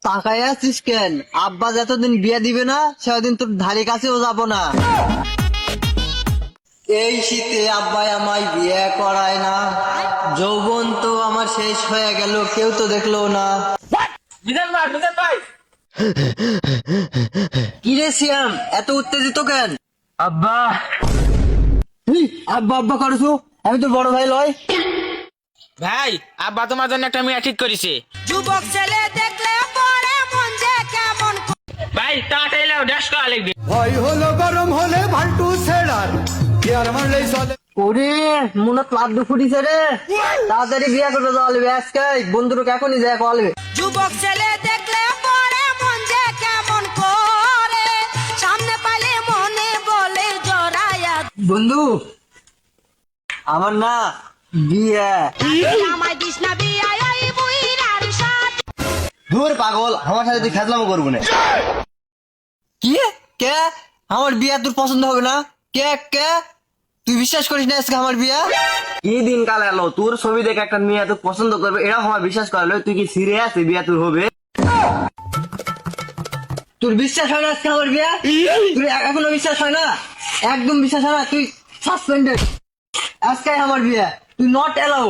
তাকায় আছিস কেন? আব্বা যতদিন বিয়ে দিবে না সেদিন তোর ধারে কাছেও যাব না। এই শীতে আব্বাই আমায় বিয়ে করায় না, যৌবন তো আমার শেষ হয়ে গেল, কেউ তো দেখলো না। বিধান ভাই কি রে সিয়াম, এত উত্তেজিত কেন? আব্বা তুই আব্বা আব্বা করছো? আমি তো বড় ভাই লয়। ভাই, আব্বা তোমার জন্য একটা মেয়ে ঠিক করেছে। যুবক ছেলে দেখলে পরে মন যে কেমন ভাই তাড়াতাড়ি লাও, ড্যাশ করা লাগবে। ভয় হলো গরম হলে ভাল্টু ছেড়ার ইয়ার মারলেই চলে। ওরে মনে লাড্ডু ফুটিছে রে, তাড়াতাড়ি বিয়ে করে দেওয়া লাগবে আজকে, বন্ধুকে এখনই যায় কলবে। যুবক ছেলে দেখলে পরে মন যে কেমন করে সামনে পাইলে মনে বলে জড়ায়া বন্ধু আমার না বিয়ে। আমায় দিস না বিয়া ওই বুইরার সাথ দূর পাগল, আমার সাথে তুই খেজলামো করবো না। কি কে? আমার বিয়া তোর পছন্দ হবে না? কে কে? তুই বিশ্বাস করিস না আজকে আমার বিয়া? কি দিন কাল এলো, তোর ছবি দেখে একটা মেয়ে তোর পছন্দ করবে, এরা আমার বিশ্বাস করলো। তুই কি সিরিয়াস বিয়া তোর হবে? তোর বিশ্বাস হয় না আজকে আমার বিয়া? তুই এখনো বিশ্বাস হয় না? একদম বিশ্বাস হয় না? তুই সাসপেন্ডেড। আজকে আমার বিয়া, তুই নট এলাও।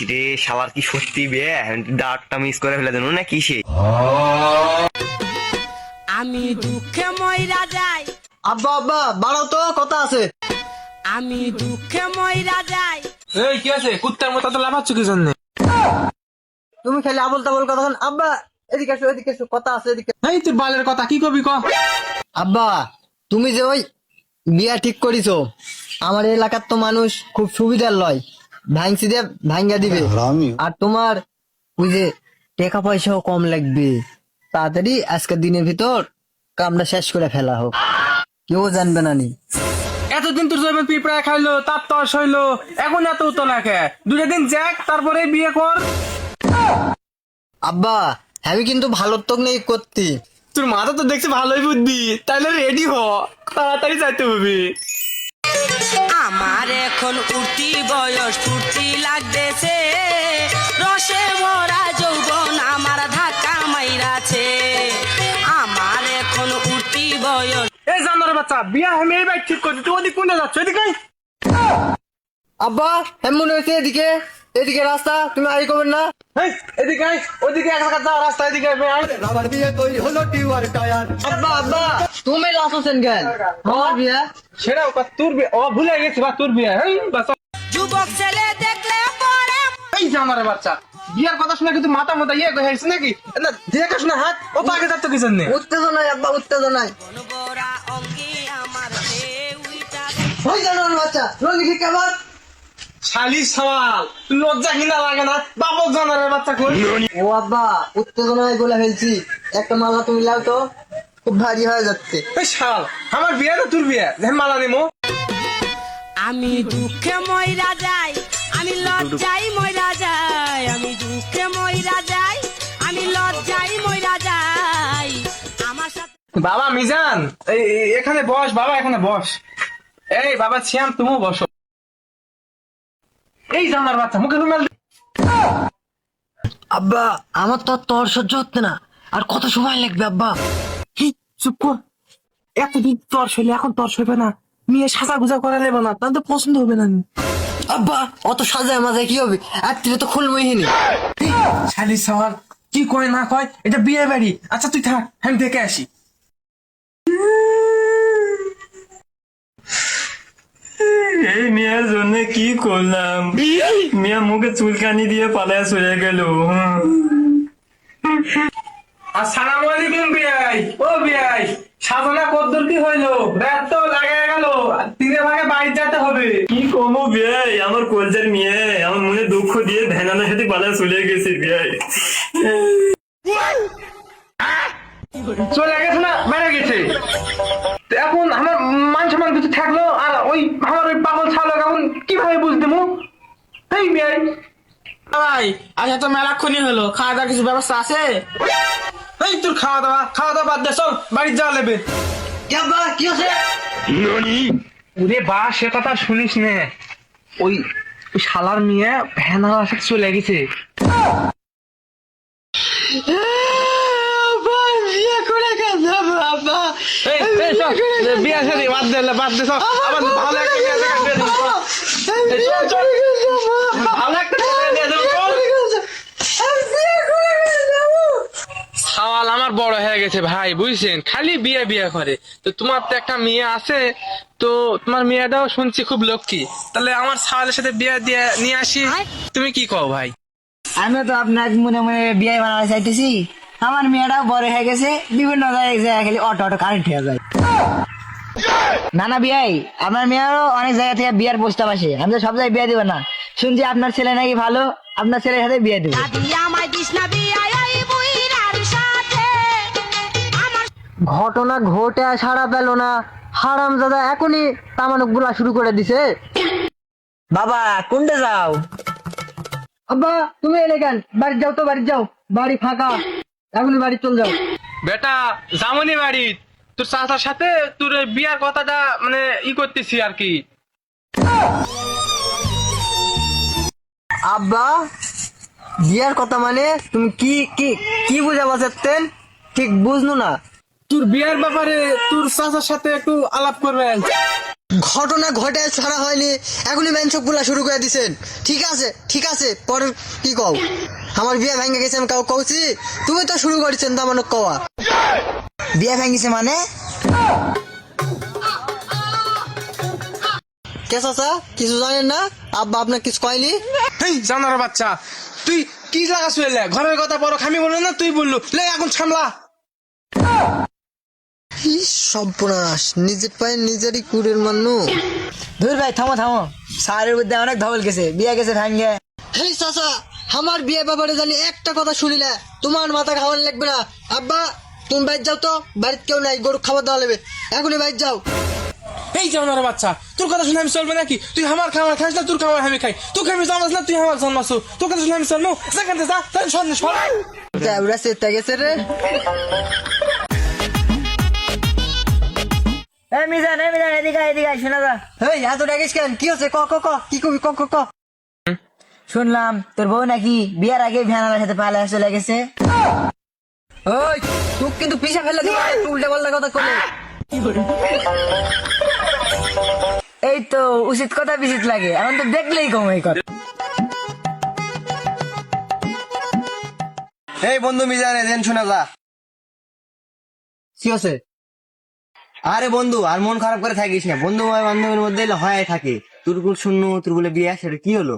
রে শালার কি সত্যি বিয়ে? ডাকটা মিস করে ফেলে দেন না কি সে? আমি দুঃখে ময়রা যাই আব্বা আব্বা বাড়াও তো, কথা আছে। আমি দুঃখে ময়রা যাই এই কি আছে, কুত্তার মতো তো লাফাচ্ছ কি জন্য? তুমি খালি আবল তাবল কথা বল। আব্বা এদিকে এসো, এদিকে এসো, কথা আছে এদিকে। এই তোর বালের কথা কি কবি ক? আব্বা তুমি যে ওই বিয়া ঠিক করিছো, আমার এলাকার তো মানুষ খুব সুবিধার লয়, ভাঙছি দিয়ে ভাঙ্গা দিবে। আর তোমার ওই যে টাকা পয়সাও কম লাগবে, তাড়াতাড়ি আজকের দিনের ভিতর কামটা শেষ করে ফেলা হোক, কেউ জানবে না নি। এতদিন তোর জমি পিঁপড়া খাইলো, তার তস হইলো, এখন এত উতলা খে? দুটা দিন যাক, তারপরে বিয়ে কর। আব্বা আমি কিন্তু ভালো তো নেই করতে। তোর মাথা তো দেখছি ভালোই বুদ্ধি, তাইলে রেডি হ, তাড়াতাড়ি যাইতে হবে। আমার এখন উঠতি বয়স ফুর্তি লাগতেছে রসে ভরা যৌবন আমার ধাক্কা মাইরাছে আমার এখন উঠতি বয়স এই জানোয়ারের বাচ্চা, বিয়া আমি এই বাইক ঠিক করছি, তুই ওদিক কোনে যাচ্ছ? এদিকে আয়। আব্বা এমন হয়েছে এদিকে, এদিকে রাস্তা, তুমি আই করবেন না। এই, এদিকে আয়, ওদিকে এক জায়গা যাওয়ার রাস্তা, এদিকে আয়, আয়। আমার বিয়ে তৈরি হলো টিউয়ার টায়ার। আব্বা আব্বা তুমি লাস হোসেন কেন? আমার বিয়া। সেটাও কা, তোর বিয়ে? ও ভুলে গেছি বা, তোর বিয়ে। এই বাচ্চা, যুবক ছেলে দেখলে পরে এই জানোয়ারের বাচ্চা, বিয়ার কথা শুনে কিন্তু মাথা মাথা ইয়ে হয়েছে নাকি? না দেখে শুনে হাত ও তো আগে যাচ্ছ কি জন্য? উত্তেজনায় আব্বা, উত্তেজনায়। বড়া অঙ্গে আমার উইটা ওই জানোয়ার বাচ্চা রঙি ঠিক আবার। শালি সওয়াল, লজ্জা কিনা লাগে না? বাবক জানোয়ারের বাচ্চা কই? ও আব্বা উত্তেজনায় গলা ফেলছি, একটা মালা তুমি লাও তো, খুব ভারী হয়ে যাচ্ছে। এই শাল, আমার বিয়ে না তোর বিয়ে? দেখেন মালা নিমো। আমি দুঃখে ময়রা যাই আমি লজ্জাই ময়রা যাই আমি দুঃখে ময়রা যাই আমি লজ্জাই ময়রা যাই আমার সাথে বাবা মিজান, এখানে বস বাবা, এখানে বস। এই বাবা শ্যাম, তুমিও বসো। এই জানার বাচ্চা মুখে রুমাল দে। আব্বা আমার তো আর তর সহ্য হচ্ছে না, আর কত সময় লাগবে আব্বা? চুপ কর, এতদিন তর শৈলে এখন তর শৈবে না, মেয়ে সাজা গুজা করা নেবে না, তাহলে তো পছন্দ হবে না। আব্বা অত সাজায় মাজায় কি হবে, রাত্রিরে তো খুলমহিনি। শালি সওয়াল, কি কয় না কয়, এটা বিয়ে বাড়ি। আচ্ছা তুই থাক, আমি দেখে আসি। এই মেয়ের জন্য কি করলাম? মেয়ে মুখে চুলকানি দিয়ে পালায় চলে গেল। আসসালামু আলাইকুম বিয়াই। ও বিয়াই, সাধনা কদ্দুর কি হইলো? রাত তো লাগা গেল, 3 ভাগে বাইরে যেতে হবে। কি কমো বিয়াই, আমার কলজার মেয়ে আমার মনে দুঃখ দিয়ে ভ্যানানের সাথে পালায় চলে গেছে বিয়াই। চলে গেছে না বেড়ে গেছে, তো এখন আমার মান সম্মান কিছু থাকলো, আর ওই আমার ওই পাগল ছাড়লো, এখন কিভাবে বুঝতে মু? এই বিয়াই ভাই, আচ্ছা তো মেলাক্ষণই হলো, খাওয়া দাওয়ার কিছু ব্যবস্থা আছে? এই তোর খাওয়া দাওয়া বাদ দে, চল বাড়ি যাওয়া নেবে। কি আব্বা কি হচ্ছে? ওরে বা, সে কথা শুনিস নে, ওই শালার মেয়ে ভ্যানার সাথে চলে গেছে। বিয়া শাদী বাদ দে সব। আবার ভালো একটা বিয়ে দেখা দিয়ে দেবো। ভালো একটা বিয়ে দিয়ে দেবো, চল। সওয়াল আমার বড় হয়ে গেছে ভাই, বুঝছেন, খালি বিয়ে বিয়ে করে। তো তোমার তো একটা মেয়ে আছে, তো তোমার মেয়েটাও শুনছি খুব লক্ষ্মী, তাহলে আমার সওয়ালের সাথে বিয়ে দিয়ে নিয়ে আসি, তুমি কি কও ভাই? আমি তো আপনার মনে মনে বিয়ে বানাতে চাইতেছি, আমার মেয়েটাও বড় হয়ে গেছে, বিভিন্ন জায়গায় খালি অটো কারেন্ট হয়ে যায়। না না বিয়াই, আমার মেয়েরও অনেক জায়গা থেকে বিয়ার প্রস্তাব আসে, আমি তো সব জায়গায় বিয়ে দিব না। শুনছি আপনার ছেলে নাকি ভালো, আপনার ছেলের সাথে বিয়ে দেবো। দাদি আমায় দিস না বিয়াই ওই বুইড়ার সাথে আমার ঘটনা ঘটে সারা পেল না, হারামজাদা এখনই তামানুক গুলা শুরু করে দিছে। বাবা কোনটা যাও? আব্বা তুমি এলে কেন? বাড়ি যাও তো, বাড়ি যাও, বাড়ি ফাঁকা, এখনই বাড়ি চল যাও। বেটা জামনি বাড়ি, তোর চাচার সাথে তোর এই বিয়ার কথাটা মানে করতেছি আর কি। আব্বা বিয়ার কথা মানে তুমি কি কি কি বুঝাবা চাচ্ছেন? ঠিক বুঝলো না। তোর বিয়ার ব্যাপারে তোর চাচার সাথে একটু আলাপ করবেন। ঘটনা ঘটে ছাড়া হয়নি, এখনই ম্যানচক গুলা শুরু করে দিছেন। ঠিক আছে ঠিক আছে, পরে কি কও? আমার বিয়ে ভেঙে গেছে আমি কাউ কৌছি? তুমি তো শুরু করেছেন তামানুক কওয়া। বিয়ে ভেঙেছে মানে কে চাচা কিছু জানেন না? আব্বা আপনার কিছু কয়নি? হেই জানার বাচ্চা, তুই কি লাগা শুয়েলে? ঘরের কথা বড় খামি বললো না, তুই বললো লে এখন সামলা। সর্বনাশ, নিজের পায়ে নিজেরই কুড়ের মান্নু। ধুর ভাই থামো থামো, সারের মধ্যে অনেক ধবল গেছে, বিয়ে গেছে ভাঙ্গে। হেই চাচা, আমার বিয়ে ব্যাপারে জানি একটা কথা শুনিলে তোমার মাথা খাওয়ান লাগবে না। আব্বা তুমি বাইর যাও তো, বাড়িতে কেউ নাই, গরু খাবার দেওয়া লাগবে, এখনই বাইর যাও। এই জানার বাচ্চা, তোর কথা শুনে আমি চলবে নাকি? তুই আমার খাবার খাইস না, তোর খাবার আমি খাই, তোকে আমি জন্মাস না, তুই আমার জন্মাস, তোর কথা শুনে আমি চলবো? সেখান থেকে যা, তাই সন্দেশ ফল। ওরা চেষ্টা গেছে রে। মিজান এদিকে এদিকে শোনা যা। এই এত ডাকিস কেন? কি হচ্ছে? ক ক ক কি কবি? ক ক ক। শুনলাম তোর বউ নাকি বিয়ার আগে ভ্যানালার সাথে পালা চলে গেছে। ওই তুই কিন্তু পিছা ফেলে দিবি, উল্টা পাল্টা কথা কলে। এই তো উচিত কথা বিচিত লাগে, এখন তো দেখলেই কম এই কথা। এই বন্ধু মিজান এদিন শোনা যা। কি হচ্ছে? আরে বন্ধু আর মন খারাপ করে থাকিস না, বন্ধু বান্ধবের মধ্যে হয় থাকে, তোর শূন্য তোর বলে বিয়ে, সেটা কি হলো?